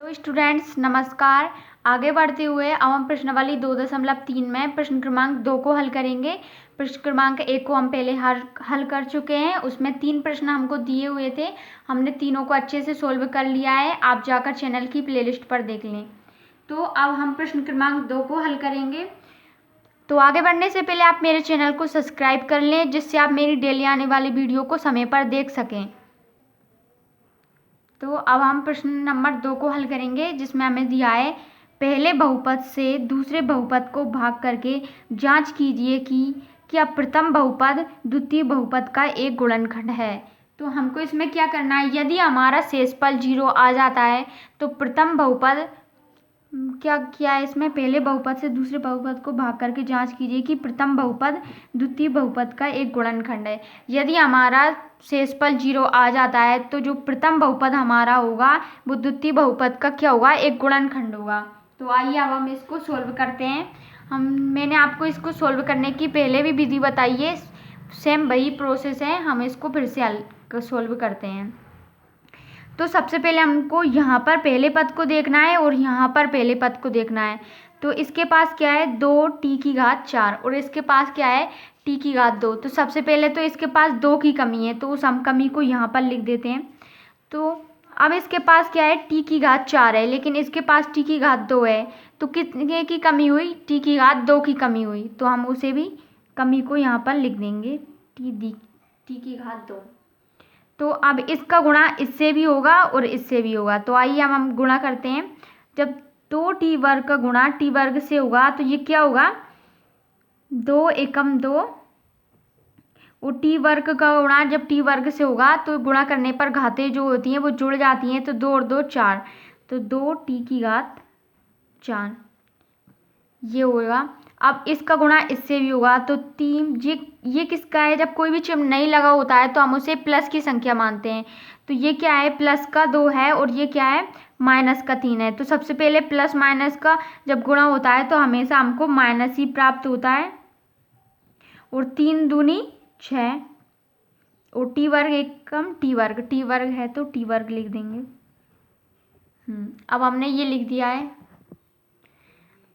तो स्टूडेंट्स नमस्कार। आगे बढ़ते हुए अब हम प्रश्नावली 2.3 में प्रश्न क्रमांक 2 को हल करेंगे। प्रश्न क्रमांक 1 को हम पहले हल कर चुके हैं। उसमें 3 प्रश्न हमको दिए हुए थे, हमने तीनों को अच्छे से सोल्व कर लिया है। आप जाकर चैनल की प्लेलिस्ट पर देख लें। तो अब हम प्रश्न क्रमांक 2 को हल करेंगे। तो आगे बढ़ने से पहले आप मेरे चैनल को सब्सक्राइब कर लें, जिससे आप मेरी डेली आने वाली वीडियो को समय पर देख सकें। तो अब हम प्रश्न नंबर 2 को हल करेंगे, जिसमें हमें दिया है पहले बहुपद से दूसरे बहुपद को भाग करके जांच कीजिए कि क्या प्रथम बहुपद द्वितीय बहुपद का एक गुणनखंड है। तो हमको इसमें क्या करना है, यदि हमारा शेषफल 0 आ जाता है तो प्रथम बहुपद क्या किया है, इसमें पहले बहुपद से दूसरे बहुपद को भाग करके जांच कीजिए कि प्रथम बहुपद द्वितीय बहुपद का एक गुणनखंड है। यदि हमारा शेषफल 0 आ जाता है तो जो प्रथम बहुपद हमारा होगा वो द्वितीय बहुपद का क्या होगा, एक गुणनखंड होगा। तो आइए अब हम इसको सोल्व करते हैं। मैंने आपको इसको सोल्व करने की पहले भी विधि बताई है, सेम वही प्रोसेस है। हम इसको फिर से सोल्व करते हैं। तो सबसे पहले हमको यहाँ पर पहले पद को देखना है और यहाँ पर पहले पद को देखना है। तो इसके पास क्या है, 2t4 और इसके पास क्या है, t2। तो सबसे पहले तो इसके पास 2 की कमी है, तो उस हम कमी को यहाँ पर लिख देते हैं। तो अब इसके पास क्या है, t4 है, लेकिन इसके पास t2 है। तो कितने की कमी हुई, t2 की कमी हुई। तो हम उसे भी कमी को यहाँ पर लिख देंगे, t2। तो अब इसका गुणा इससे भी होगा और इससे भी होगा। तो आइए अब हम गुणा करते हैं। जब 2t वर्ग का गुणा t वर्ग से होगा तो ये क्या होगा, 2 एकम 2, और t वर्ग का गुणा जब t वर्ग से होगा तो गुणा करने पर घातें जो होती हैं वो जुड़ जाती हैं। तो 2 और 2 4, तो 2t4 ये होगा। अब इसका गुणा इससे भी होगा तो 3, ये किसका है, जब कोई भी चिन्ह नहीं लगा होता है तो हम उसे प्लस की संख्या मानते हैं। तो ये क्या है, प्लस का 2 है और ये क्या है, माइनस का 3 है। तो सबसे पहले प्लस माइनस का जब गुणा होता है तो हमेशा हमको माइनस ही प्राप्त होता है। और 3 दूनी 6 और टी वर्ग एकम टी वर्ग है तो टी वर्ग लिख देंगे। अब हमने ये लिख दिया है।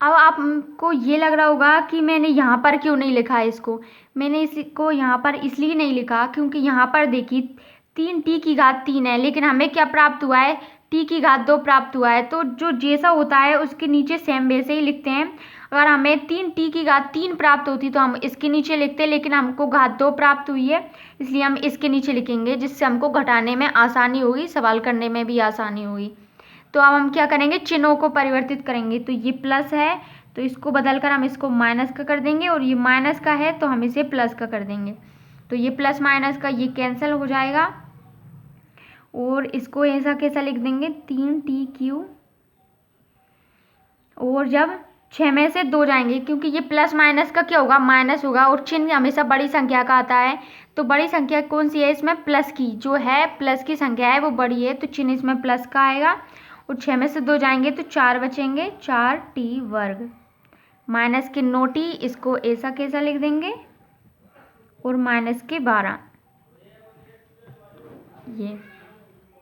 अब आपको ये लग रहा होगा कि मैंने यहाँ पर क्यों नहीं लिखा है इसको। मैंने इसको यहाँ पर इसलिए नहीं लिखा क्योंकि यहाँ पर देखिए 3t3 है, लेकिन हमें क्या प्राप्त हुआ है, t2 प्राप्त हुआ है। तो जो जैसा होता है उसके नीचे सेम वैसे ही लिखते हैं। अगर हमें 3t3 प्राप्त होती तो हम इसके नीचे लिखते, लेकिन हमको घात 2 प्राप्त हुई है इसलिए हम इसके नीचे लिखेंगे, जिससे हमको घटाने में आसानी होगी, सवाल करने में भी आसानी होगी। तो अब हम क्या करेंगे, चिन्हों को परिवर्तित करेंगे। तो ये प्लस है तो इसको बदलकर हम इसको माइनस का कर देंगे, और ये माइनस का है तो हम इसे प्लस का कर देंगे। तो ये प्लस माइनस का ये कैंसिल हो जाएगा और इसको ऐसा कैसा लिख देंगे, 3t3। और जब 6 में से 2 जाएंगे, क्योंकि ये प्लस माइनस का क्या होगा, माइनस होगा, और चिन्ह हमेशा बड़ी संख्या का आता है। तो बड़ी संख्या कौन सी है, इसमें प्लस की जो है, प्लस की संख्या है वो बड़ी है, तो चिन्ह इसमें प्लस का आएगा। और 6 में से 2 जाएंगे तो 4 बचेंगे, 4t वर्ग माइनस के 9t, इसको ऐसा कैसा लिख देंगे, और माइनस के 12 ये।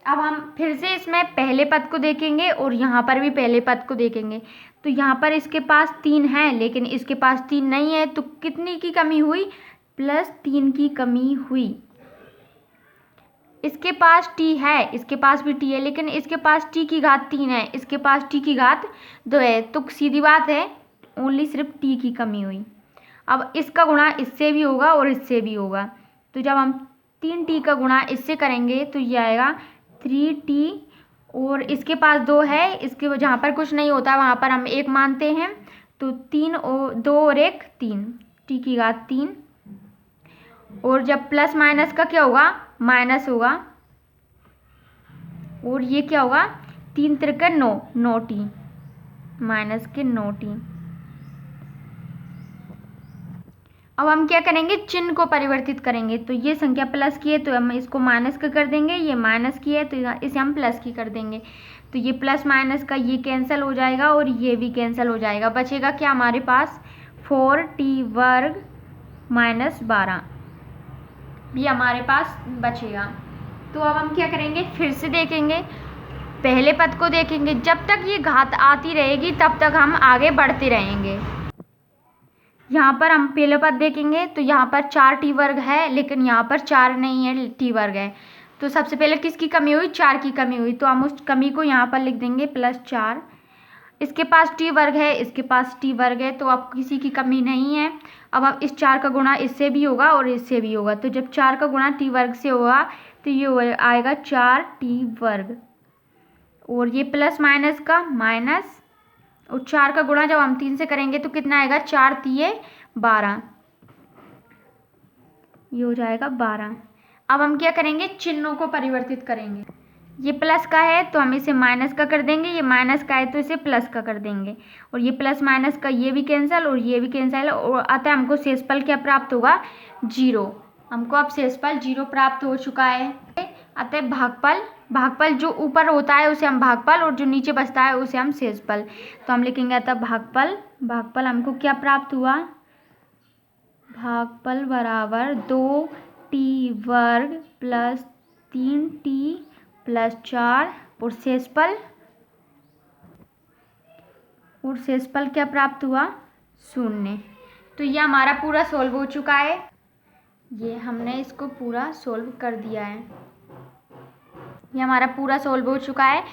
अब हम फिर से इसमें पहले पद को देखेंगे और यहाँ पर भी पहले पद को देखेंगे। तो यहाँ पर इसके पास 3 है लेकिन इसके पास 3 नहीं है, तो कितनी की कमी हुई, +3 की कमी हुई। इसके पास t है, इसके पास भी t है, लेकिन इसके पास t3 है, इसके पास t2 है। तो सीधी बात है, ओनली सिर्फ t की कमी हुई। अब इसका गुणा इससे भी होगा और इससे भी होगा। तो जब हम 3t का गुणा इससे करेंगे तो ये आएगा 3t, और इसके पास 2 है, इसके जहाँ पर कुछ नहीं होता वहाँ पर हम 1 मानते हैं। तो 3 और 2 और 1 3, t3। और जब प्लस माइनस का क्या होगा, माइनस होगा, और ये क्या होगा, 3 त्रिक 9, 9t माइनस के 9t। अब हम क्या करेंगे, चिन्ह को परिवर्तित करेंगे। तो ये संख्या प्लस की है तो हम इसको माइनस का कर देंगे, ये माइनस की है तो इसे हम प्लस की कर देंगे। तो ये प्लस माइनस का ये कैंसिल हो जाएगा और ये भी कैंसिल हो जाएगा। बचेगा क्या हमारे पास, 4t वर्ग माइनस 12 भी हमारे पास बचेगा। तो अब हम क्या करेंगे, फिर से देखेंगे। पहले पद को देखेंगे, जब तक ये घात आती रहेगी तब तक हम आगे बढ़ते रहेंगे। यहाँ पर हम पहले पद देखेंगे तो यहाँ पर 4 टी वर्ग है, लेकिन यहाँ पर 4 नहीं है, टी वर्ग है। तो सबसे पहले किसकी कमी हुई? 4 की कमी हुई, तो हम उस कमी को यहाँ पर लिख देंगे +4। इसके पास टी वर्ग है, इसके पास टी वर्ग है, तो अब किसी की कमी नहीं है। अब हम इस 4 का गुणा इससे भी होगा और इससे भी होगा, तो जब 4 का गुणा टी वर्ग से होगा तो ये आएगा 4 टी वर्ग, और ये प्लस माइनस का माइनस, और 4 का गुणा जब हम 3 से करेंगे तो कितना आएगा? 4 तिये 12, ये हो जाएगा 12। अब हम क्या करेंगे? चिन्हों को परिवर्तित करेंगे। ये प्लस का है तो हम इसे माइनस का कर देंगे, ये माइनस का है तो इसे प्लस का कर देंगे, और ये प्लस माइनस का ये भी कैंसिल और ये भी कैंसिल, और अतः हमको शेषफल क्या प्राप्त होगा? 0। हमको अब शेषफल 0 प्राप्त हो चुका है। अतः भागफल जो ऊपर होता है उसे हम भागफल, और जो नीचे बचता है उसे हम शेषफल। तो हम लिखेंगे अतः भागफल हमको क्या प्राप्त हुआ? भागफल बराबर 2t वर्ग प्लस 3t प्लस 4, और शेषफल क्या प्राप्त हुआ? 0। तो ये हमारा पूरा सोल्व हो चुका है। ये हमने इसको पूरा सोल्व कर दिया है, ये हमारा पूरा सोल्व हो चुका है।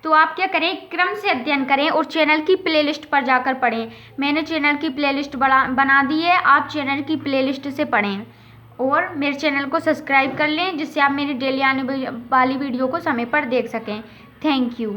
तो आप क्या करें? क्रम से अध्ययन करें और चैनल की प्लेलिस्ट पर जाकर पढ़ें। मैंने चैनल की प्लेलिस्ट बना दी है, आप चैनल की प्लेलिस्ट से पढ़ें, और मेरे चैनल को सब्सक्राइब कर लें, जिससे आप मेरी डेली आने वाली वीडियो को समय पर देख सकें। Thank you.